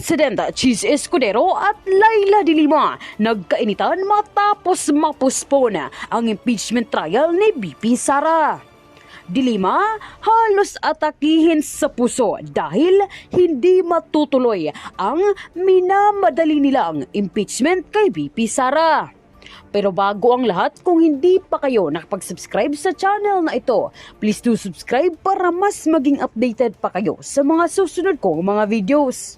President Cheese Escudero at Laila de Lima nagkainitan matapos mapuspon ang impeachment trial ni BP Sara. De Lima halos atakihin sa puso dahil hindi matutuloy ang minamadali nilang impeachment kay BP Sara. Pero bago ang lahat, kung hindi pa kayo nakapag-subscribe sa channel na ito, please do subscribe para mas maging updated pa kayo sa mga susunod kong mga videos.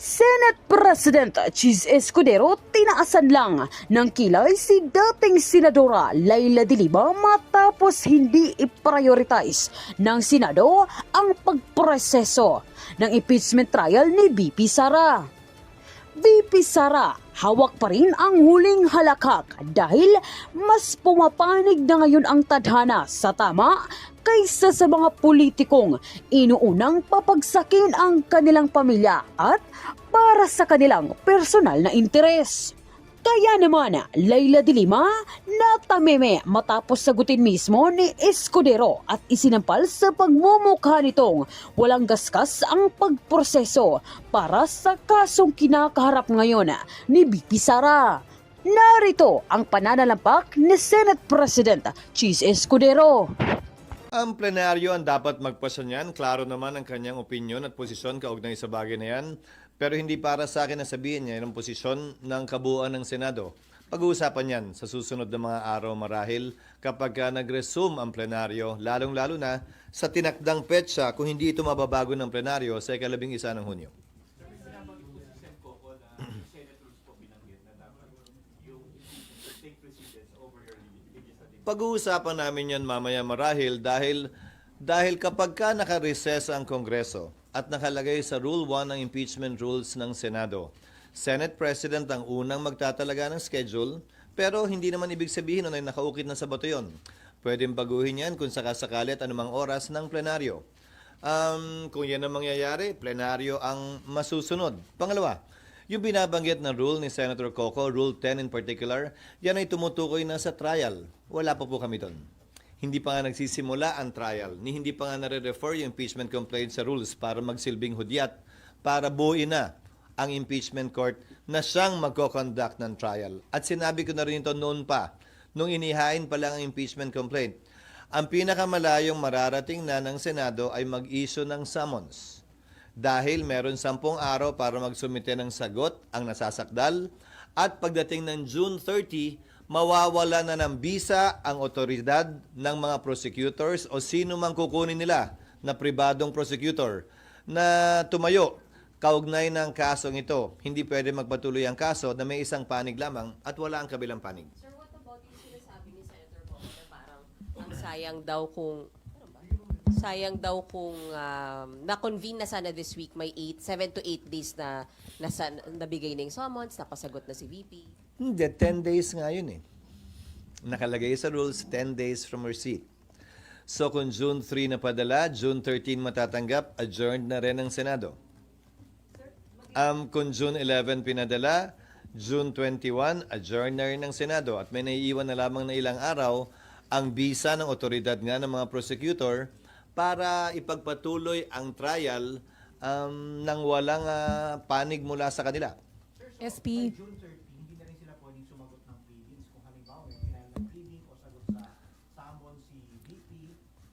Senate President Cheese Escudero tinaasan lang ng kilay si dating Senadora Laila de Lima matapos hindi i-prioritize ng Senado ang pagproseso ng impeachment trial ni BP Sara. BP Sara, hawak pa rin ang huling halakhak dahil mas pumapanig na ngayon ang tadhana sa tama kaysa sa mga politikong inuunang papagsakin ang kanilang pamilya at para sa kanilang personal na interes. Kaya naman, Laila de Lima natameme matapos sagutin mismo ni Escudero at isinampal sa pagmumukha nitong walang gasgas ang pagproseso para sa kasong kinakaharap ngayon ni BP Sara. Narito ang pananalampak ni Senate President Cheese Escudero. Ang plenaryo ang dapat magpasa niyan. Klaro naman ang kanyang opinyon at posisyon kaugnay sa bagay na yan. Pero hindi para sa akin na sabihin niya ang posisyon ng kabuuan ng Senado. Pag-uusapan yan sa susunod na mga araw marahil kapag nag-resume ang plenaryo, lalong-lalo na sa tinakdang petsa kung hindi ito mababago ng plenaryo sa ika-11 ng Hunyo. Pag-uusapan namin yan mamaya marahil dahil kapag ka naka-recess ang Kongreso at nakalagay sa Rule 1 ng impeachment rules ng Senado, Senate President ang unang magtatalaga ng schedule, pero hindi naman ibig sabihin na nakaukit na sa bato yun. Pwedeng baguhin yan kung sakasakali at anumang oras ng plenaryo. Kung yan ang mangyayari, plenaryo ang masusunod. Pangalawa, yung binabanggit na rule ni Senator Coco, Rule 10 in particular, yan ay tumutukoy na sa trial. Wala pa po kami doon. Hindi pa nga nagsisimula ang trial, hindi pa nga nare-refer yung impeachment complaint sa rules para magsilbing hudyat, para buuin na ang impeachment court na siyang magko-conduct ng trial. At sinabi ko na rin ito noon pa, nung inihain pa lang ang impeachment complaint. Ang pinakamalayong mararating na ng Senado ay mag-issue ng summons. Dahil meron 10 araw para magsumite ng sagot ang nasasakdal at pagdating ng June 30, mawawala na ng bisa ang otoridad ng mga prosecutors o sino mang kukunin nila na pribadong prosecutor na tumayo kaugnay ng kasong ito. Hindi pwede magpatuloy ang kaso na may isang panig lamang at wala ang kabilang panig. Sir, what about yung sinasabi ni Senator Coco na parang ang sayang daw kung na-convene na sana this week, may 7 to 8 days na nabigay na yung summons, napasagot na si VP. Hindi, 10 days nga yun eh. Nakalagay sa rules, 10 days from receipt. So kung June 3 na padala, June 13 matatanggap, adjourned na rin ang Senado. Kung June 11 pinadala, June 21, adjourned na rin ang Senado. At may naiiwan na lamang na ilang araw ang bisa ng otoridad nga ng mga prosecutor para ipagpatuloy ang trial nang walang panig mula sa kanila. SP. June 30, hindi na rin sila pwedeng sumagot ng pleadings. Kung halimbawa may final ng pleading o sagot sa summon si VP,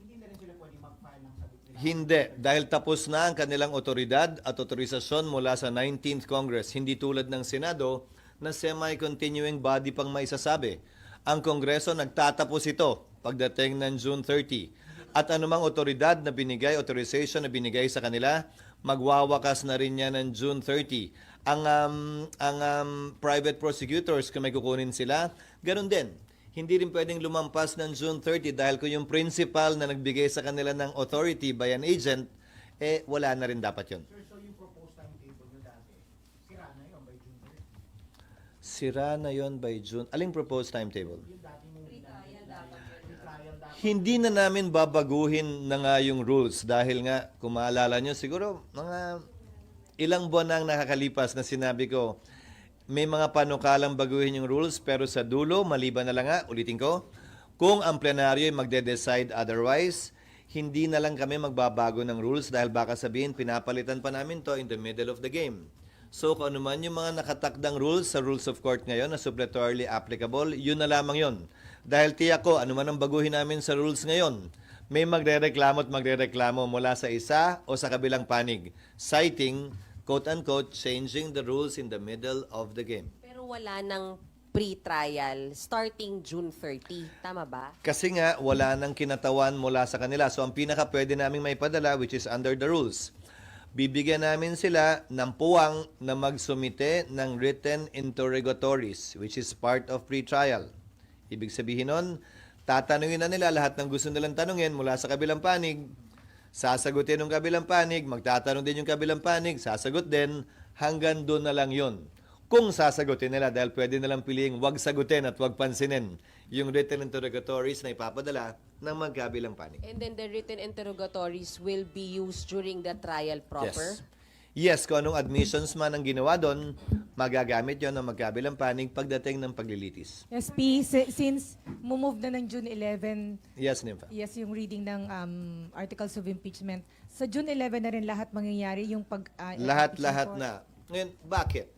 hindi na rin sila pwedeng mag-file ng sagot nila. Hindi, dahil tapos na ang kanilang otoridad at otorisasyon mula sa 19th Congress. Hindi tulad ng Senado na semi-continuing body pang maisasabi. Ang Kongreso nagtatapos ito pagdating ng June 30. At anumang otoridad na binigay, authorization na binigay sa kanila, magwawakas na rin yan ng June 30. Ang private prosecutors, kung may kukunin sila, ganun din. Hindi rin pwedeng lumampas ng June 30 dahil kung yung principal na nagbigay sa kanila ng authority by an agent, wala na rin dapat yun. Sir, so yung proposed timetable nyo dati, sira na yun by June 30? Sira na yon by June. Aling proposed timetable? Yung dati mong pre-trial dapat. Hindi na namin babaguhin na nga yung rules dahil nga, kung maalala nyo, siguro mga ilang buwan na ang nakakalipas na sinabi ko, may mga panukalang baguhin yung rules pero sa dulo, maliban na lang nga, ulitin ko, kung ang plenaryo ay magde-decide otherwise, hindi na lang kami magbabago ng rules dahil baka sabihin pinapalitan pa namin to in the middle of the game. So kung ano man yung mga nakatakdang rules sa rules of court ngayon na suppletorily applicable, yun na lamang yun. Dahil tiyak ko, ano man ang baguhin namin sa rules ngayon, may magrereklamo at magrereklamo mula sa isa o sa kabilang panig, citing, quote-unquote, changing the rules in the middle of the game. Pero wala ng pre-trial starting June 30. Tama ba? Kasi nga, wala nang kinatawan mula sa kanila. So, ang pinaka pwede naming maipadala, which is under the rules, bibigyan namin sila ng puwang na magsumite ng written interrogatories, which is part of pre-trial. Ibig sabihin nun, tatanungin na nila lahat ng gusto nilang tanungin mula sa kabilang panig, sasagutin ng kabilang panig, magtatanong din yung kabilang panig, sasagot din, hanggang doon na lang yun. Kung sasagutin nila, dahil pwede nilang piliing wag sagutin at wag pansinin yung written interrogatories na ipapadala ng magkabilang panig. And then the written interrogatories will be used during the trial proper? Yes, kung anong admissions man ang ginawa doon, magagamit yon ng magkabilang panig pagdating ng paglilitis. SP, since move na ng June 11, Yes, Nympha. yes, yung reading ng articles of impeachment, sa June 11 na rin lahat mangyayari yung Lahat-lahat na. Ngayon, bakit?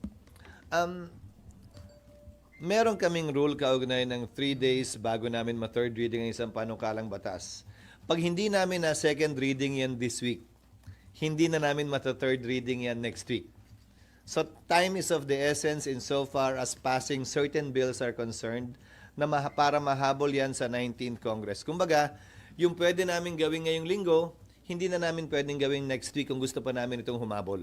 Meron kaming rule kaugnay ng 3 days bago namin ma-third reading ang isang panukalang batas. Pag hindi namin na second reading yan this week, hindi na namin mata-third reading yan next week. So time is of the essence insofar as passing certain bills are concerned na para mahabol yan sa 19th Congress. Kumbaga, yung pwede namin gawin ngayong linggo, hindi na namin pwedeng gawin next week kung gusto pa namin itong humabol.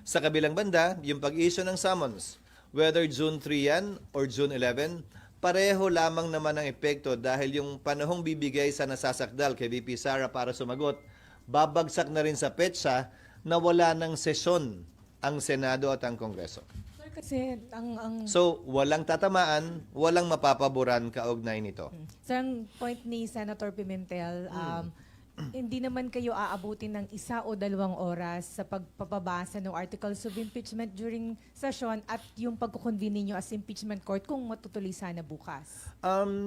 Sa kabilang banda, yung pag-issue ng summons, whether June 3 yan or June 11, pareho lamang naman ang epekto dahil yung panahong bibigay sa nasasakdal kay VP Sara para sumagot, babagsak na rin sa petsa na wala ng sesyon ang Senado at ang Kongreso. Sir, kasi ang So, walang tatamaan, walang mapapaboran kaugnay nito. sir, ang point ni Senator Pimentel, hindi naman kayo aabutin ng 1 o 2 oras sa pagpapabasa ng articles of impeachment during session at yung pagkukonvene ninyo as impeachment court kung matutuloy sana bukas.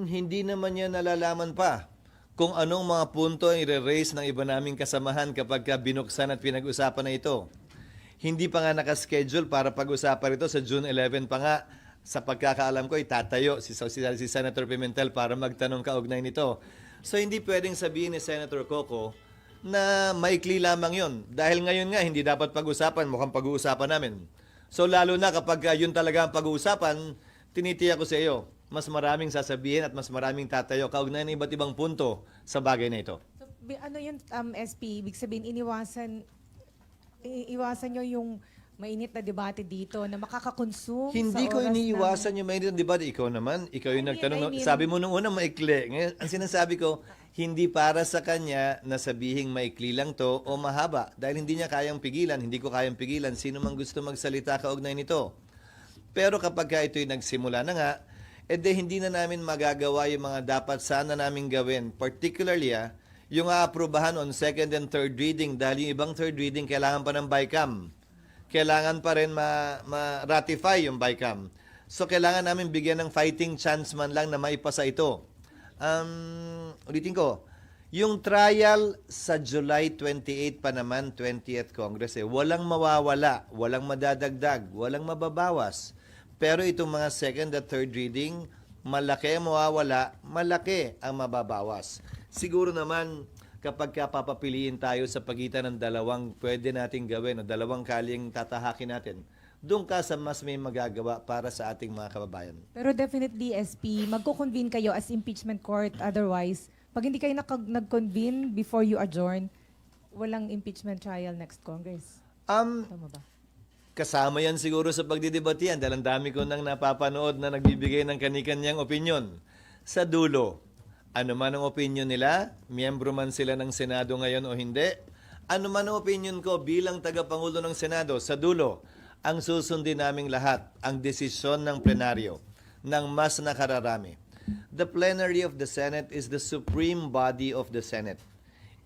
Hindi naman yan nalalaman pa kung anong mga punto ang i-raise ng iba naming kasamahan kapag binuksan at pinag-usapan na ito. Hindi pa nga nakaschedule para pag-usapan ito sa June 11 pa nga. Sa pagkakaalam ko, itatayo si Senator Pimentel para magtanong kaugnay nito. So hindi pwedeng sabihin ni Senator Coco na maikli lamang yon. Dahil ngayon nga, hindi dapat pag-usapan, mukhang pag-uusapan namin. So lalo na kapag yun talaga ang pag-uusapan, tinitiyak ko sa iyo, mas maraming sasabihin at mas maraming tatayo kaugnay ng iba't ibang punto sa bagay na ito. So, ano yun, SP, ibig sabihin, iwasan nyo yung mainit na debate dito na makakakonsume Hindi sa ko oras iniiwasan yung mainit na debate. Ikaw naman, ikaw yung I nagtanong. mean- Sabi mo nung una, maikli. Ngayon, ang sinasabi ko, hindi para sa kanya na sabihing maikli lang to o mahaba. Dahil hindi niya kayang pigilan, hindi ko kayang pigilan. Sino man gusto magsalita kaugnay nito. Pero kapag ito'y nagsimula na nga, hindi na namin magagawa yung mga dapat sana namin gawin. Particularly, yung aaprubahan on second and third reading dahil yung ibang third reading kailangan pa ng BICAM. Kailangan pa rin ma-ratify yung BICAM. So, kailangan namin bigyan ng fighting chance man lang na maipasa ito. Ulitin ko, yung trial sa July 28 pa naman, 20th Congress, walang mawawala, walang madadagdag, walang mababawas. Pero itong mga second at third reading, malaki ang mawawala, malaki ang mababawas. Siguro naman, kapag papapiliin tayo sa pagitan ng dalawang pwede nating gawin o dalawang kaling tatahakin natin, doon ka sa mas may magagawa para sa ating mga kababayan. Pero definitely, SP, magko-convene kayo as impeachment court. Otherwise, pag hindi kayo nag-convene before you adjourn, walang impeachment trial next Congress. Tama ba? Kasama yan siguro sa pagdidebate yan dahil ang dami ko nang napapanood na nagbibigay ng kanikanyang opinyon. Sa dulo, ano man ang opinion nila, miyembro man sila ng Senado ngayon o hindi, ano man ang opinion ko bilang tagapangulo ng Senado, sa dulo, ang susundin naming lahat, ang desisyon ng plenaryo, ng mas nakararami. The plenary of the Senate is the supreme body of the Senate.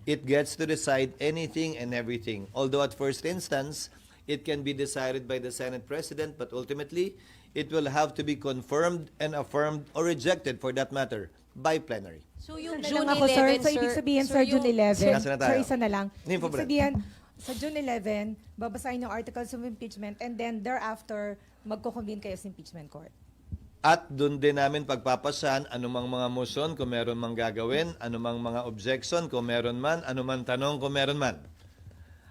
It gets to decide anything and everything. Although at first instance, it can be decided by the Senate President, but ultimately, it will have to be confirmed and affirmed or rejected for that matter by plenary. So yung Isa na June lang 11, ako, sir. So, ibig sabihin, sir, June 11. Kasi na tayo. Sir, isa na lang. Info, Ibig Brad. sabihin, sa June 11, babasahin yung articles of impeachment and then thereafter, magko-convene kayo sa impeachment court. At doon din namin pagpapasahan anumang mga motion kung meron mang gagawin, anumang mga objection kung meron man, anumang tanong kung meron man.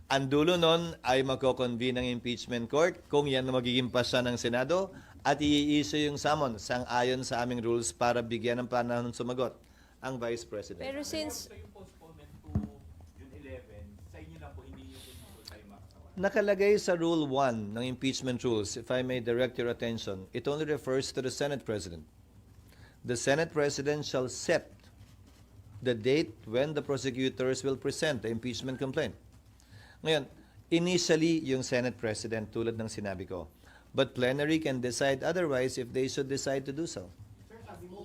Ang dulo nun ay magko-convene ng impeachment court kung yan na magiging pasa ng Senado at i-issue yung summons sang-ayon sa aming rules para bigyan ng panahon sumagot ang Vice President. Pero since Nakalagay sa Rule 1 ng impeachment rules, if I may direct your attention, it only refers to the Senate President. The Senate President shall set the date when the prosecutors will present the impeachment complaint. Ngayon, initially, yung Senate President, tulad ng sinabi ko. But plenary can decide otherwise if they should decide to do so. Sir, sabi mo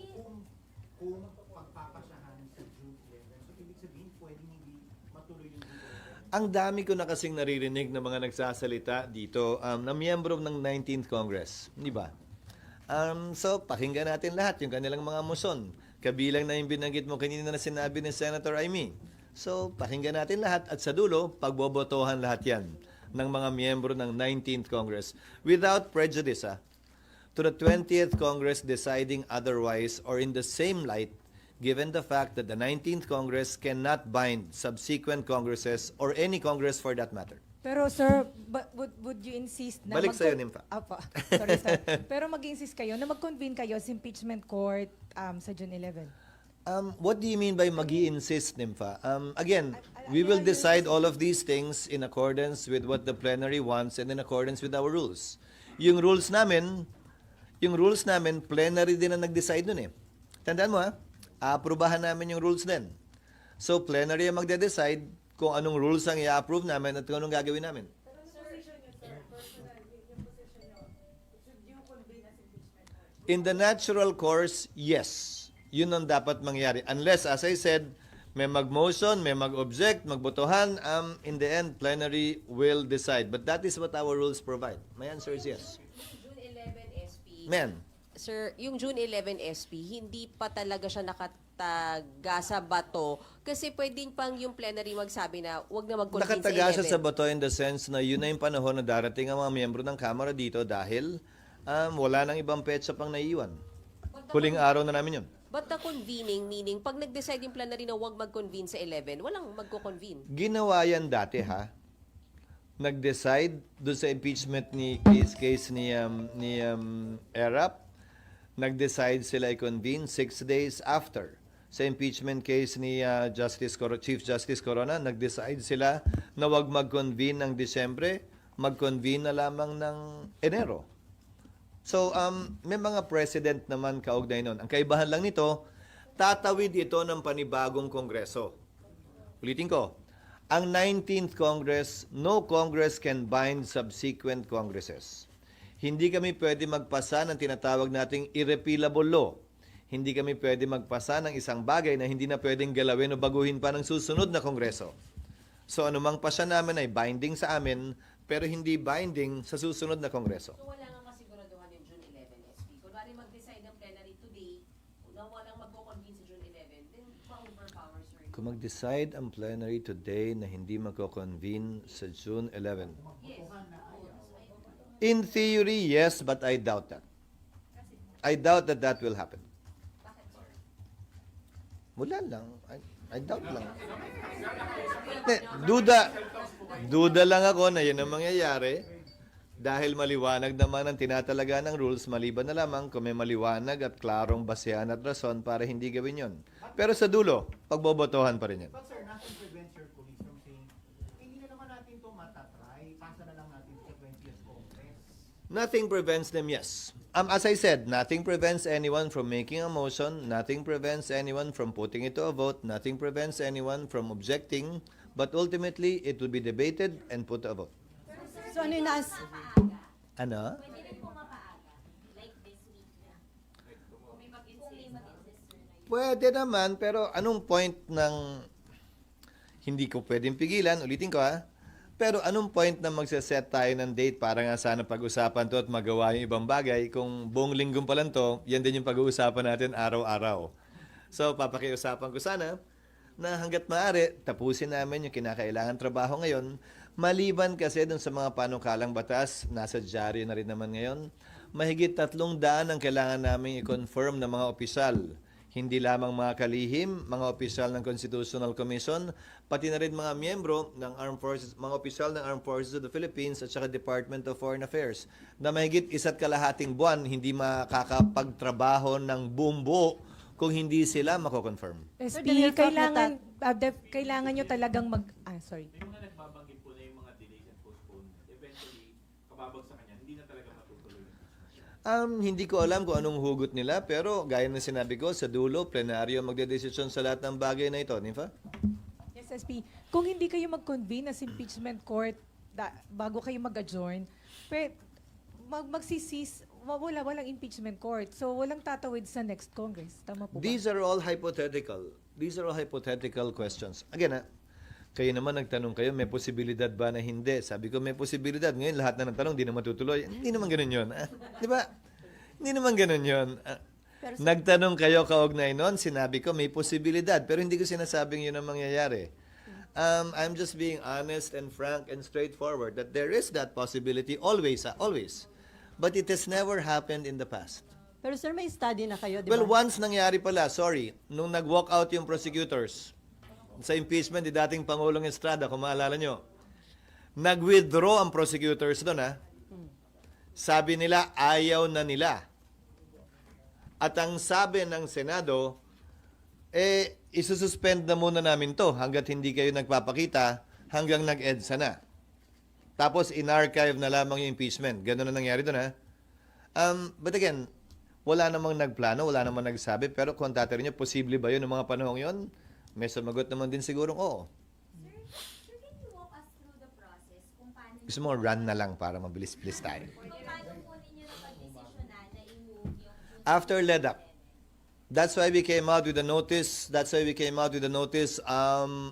kung pagpapasahan sa June 11, so ibig sabihin pwedeng hindi matuloy yung June 11. Ang dami ko na kasing naririnig ng mga nagsasalita dito na miyembro ng 19th Congress. Di ba? So, pakinggan natin lahat yung kanilang mga motion. Kabilang na yung binanggit mo kanina na sinabi ni Senator Amy. So, pakinggan natin lahat at sa dulo, pagbobotohan lahat yan ng mga miyembro ng 19th Congress without prejudice to the 20th Congress deciding otherwise or in the same light given the fact that the 19th Congress cannot bind subsequent Congresses or any Congress for that matter. Pero sir, would you insist na Balik sa'yo, Nympha. Apa, sorry sir. Pero mag-insist kayo na mag-convene kayo sa impeachment court sa June 11? What do you mean by magi-insist, Nympha? Again, we will decide all of these things in accordance with what the plenary wants and in accordance with our rules. Yung rules namin, plenary din ang nag-decide nun eh. Tandaan mo aaprubahan namin yung rules din. So, plenary ang magde-decide kung anong rules ang i-approve namin at kung anong gagawin namin. In the natural course, yes. Yun ang dapat mangyari. Unless, as I said, may mag-motion, may mag-object, magbotohan, in the end, plenary will decide. But that is what our rules provide. My answer is yes. June 11 SP, Men, Sir, yung June 11 SP, hindi pa talaga siya nakataga sa bato kasi pwedeng pang yung plenary magsabi na wag na mag-convene sa 11. nakataga siya sa bato in the sense na yun na yung panahon na darating ang mga miyembro ng Kamara dito dahil wala nang ibang petsa pang naiiwan. Huling araw na namin yun. But the convening, meaning pag nag-decide yung plenary na wag mag-convene sa 11, walang magko-convene. Ginawa yan dati Nag-decide doon sa impeachment ni case ni Erap. Nag-decide sila i-convene 6 days after. Sa impeachment case ni Chief Justice Corona, nag-decide sila na wag mag-convene ng Disyembre, mag-convene na lamang ng Enero. So, may mga president naman kaugnay nun. Ang kaibahan lang nito, tatawid ito ng panibagong kongreso. Ulitin ko, ang 19th Congress, no Congress can bind subsequent Congresses. Hindi kami pwede magpasa ng tinatawag nating irrepealable law. Hindi kami pwede magpasa ng isang bagay na hindi na pwedeng galawin o baguhin pa ng susunod na kongreso. So anumang pasa namin ay binding sa amin, pero hindi binding sa susunod na kongreso. So wala nga kasiguraduhan yung June 11 SP. Kunwari mag-decide ng plenary today, na walang magko-convene sa June 11, then ma-overpower, sir. Kung mag-decide ang plenary today na hindi magko-convene sa June 11. In theory, yes, but I doubt that. I doubt that that will happen. Wala lang. I doubt lang. Duda lang ako na yun ang mangyayari dahil maliwanag naman ang tinatalaga ng rules maliban na lamang kung may maliwanag at klarong basehan at rason para hindi gawin yon. Pero sa dulo, pagbobotohan pa rin yan. But sir, nothing prevents your colleagues from saying, hindi na naman natin ito matatry, pasa na lang natin sa 20th Congress. Nothing prevents them, yes. As I said, nothing prevents anyone from making a motion, nothing prevents anyone from putting it to a vote, nothing prevents anyone from objecting, but ultimately, it will be debated and put to a vote. So ano yung Ano? Pwede naman, pero anong point ng hindi ko pwedeng pigilan, ulitin ko pero anong point na magsaset tayo ng date para nga sana pag-usapan to at magawa yung ibang bagay kung buong linggong pa lang to, yan din yung pag-uusapan natin araw-araw. So, papakiusapan ko sana na hanggat maaari, tapusin namin yung kinakailangan trabaho ngayon. Maliban kasi dun sa mga panukalang batas, nasa dyaryo na rin naman ngayon, mahigit 300 ang kailangan namin i-confirm ng mga opisyal. Hindi lamang mga kalihim, mga opisyal ng Constitutional Commission, pati na rin mga miyembro ng Armed Forces, mga opisyal ng Armed Forces of the Philippines at saka Department of Foreign Affairs na mahigit 1.5 buwan hindi makakapagtrabaho ng buong buo kung hindi sila mako-confirm. SP, kailangan nyo talagang sorry. May mga nagbabanggit po na yung mga delays and postpone. Eventually, kababagsakan yan, hindi na talaga matutuloy. Hindi ko alam kung anong hugot nila, pero gaya ng sinabi ko, sa dulo, plenaryo magdedesisyon sa lahat ng bagay na ito. Nifa? Yes, SP. Kung hindi kayo mag-convene as impeachment court bago kayo mag-adjourn, magsisis, walang impeachment court. So, walang tatawid sa next Congress. Tama po ba? These are all hypothetical. These are all hypothetical questions. Again, kayo naman nagtanong kayo, may posibilidad ba na hindi? Sabi ko, may posibilidad. Ngayon, lahat na nagtanong, di na matutuloy. Hindi naman ganun yun. Di ba? Hindi naman ganun yun. Nagtanong kayo kaugnay nun, sinabi ko, may posibilidad. Pero hindi ko sinasabing yun ang mangyayari. I'm just being honest and frank and straightforward that there is that possibility always, always. But it has never happened in the past. Pero sir, may study na kayo, di Well, ba? once nangyari pala, nung nag-walk out yung prosecutors sa impeachment ni dating Pangulong Estrada, kung maalala nyo, nag-withdraw ang prosecutors doon, ha? Sabi nila, ayaw na nila. At ang sabi ng Senado, isususpend na muna namin to hanggat hindi kayo nagpapakita hanggang nag-EDSA na. Tapos, in-archive na lamang yung impeachment. Ganun na nangyari doon, ha? But again, wala namang nagplano, wala namang nagsabi, pero kung tatanungin nyo, posible ba yun ng mga panahong yun? May sumagot naman din sigurong oo. Sir, can you walk us through the process kung paano Gusto mo run na lang para mabilis-bilis tayo. kung paano po ninyo napag-desisyonan na i-move yung After LEDAC, that's why we came out with a notice. That's why we came out with a notice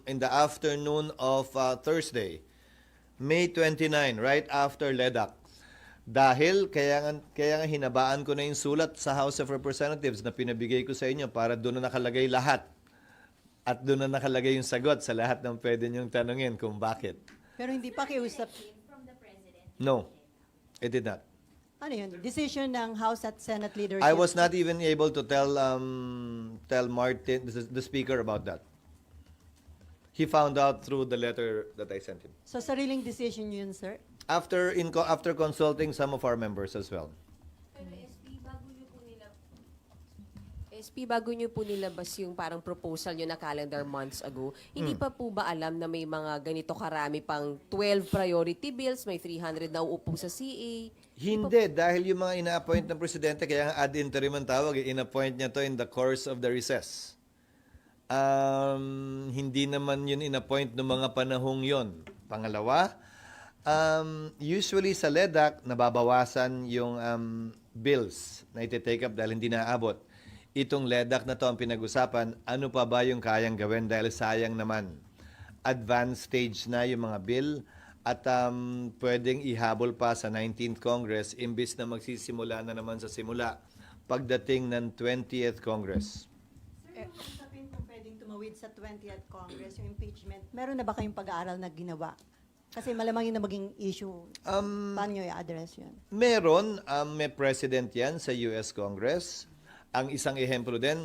in the afternoon of Thursday, May 29, right after LEDAC. Dahil kaya nga hinabaan ko na yung sulat sa House of Representatives na pinabigay ko sa inyo para doon na nakalagay lahat. At doon na nakalagay yung sagot sa lahat ng pwede niyong tanungin kung bakit. Pero hindi pa kiusap. from the president? No, it did not. Ano yun? Decision ng House at Senate leadership. I was not even able to tell Martin, the speaker, about that. He found out through the letter that I sent him. So sariling decision yun, sir? After consulting some of our members as well. Pero bago nyo po nilabas yung parang proposal nyo na calendar months ago, hindi pa po ba alam na may mga ganito karami pang 12 priority bills, may 300 na uupo sa CA? Hindi, dahil yung mga ina-appoint ng presidente, kaya nga ad interim ang tawag, in-appoint niya to in the course of the recess. Hindi naman yun in-appoint ng mga panahong yon. Pangalawa, usually sa LEDAC, nababawasan yung bills na iti-take up dahil hindi naaabot. Itong LEDAC na to ang pinag-usapan, ano pa ba yung kayang gawin dahil sayang naman. Advanced stage na yung mga bill at pwedeng ihabol pa sa 19th Congress imbis na magsisimula na naman sa simula pagdating ng 20th Congress. Sir, usapin kung pwedeng tumawid sa 20th Congress yung impeachment. Meron na ba kayong pag-aaral na ginawa? Kasi malamang yun na maging issue. Paano nyo i-address yun? Meron, may president yan sa US Congress. Ang isang ehemplo din,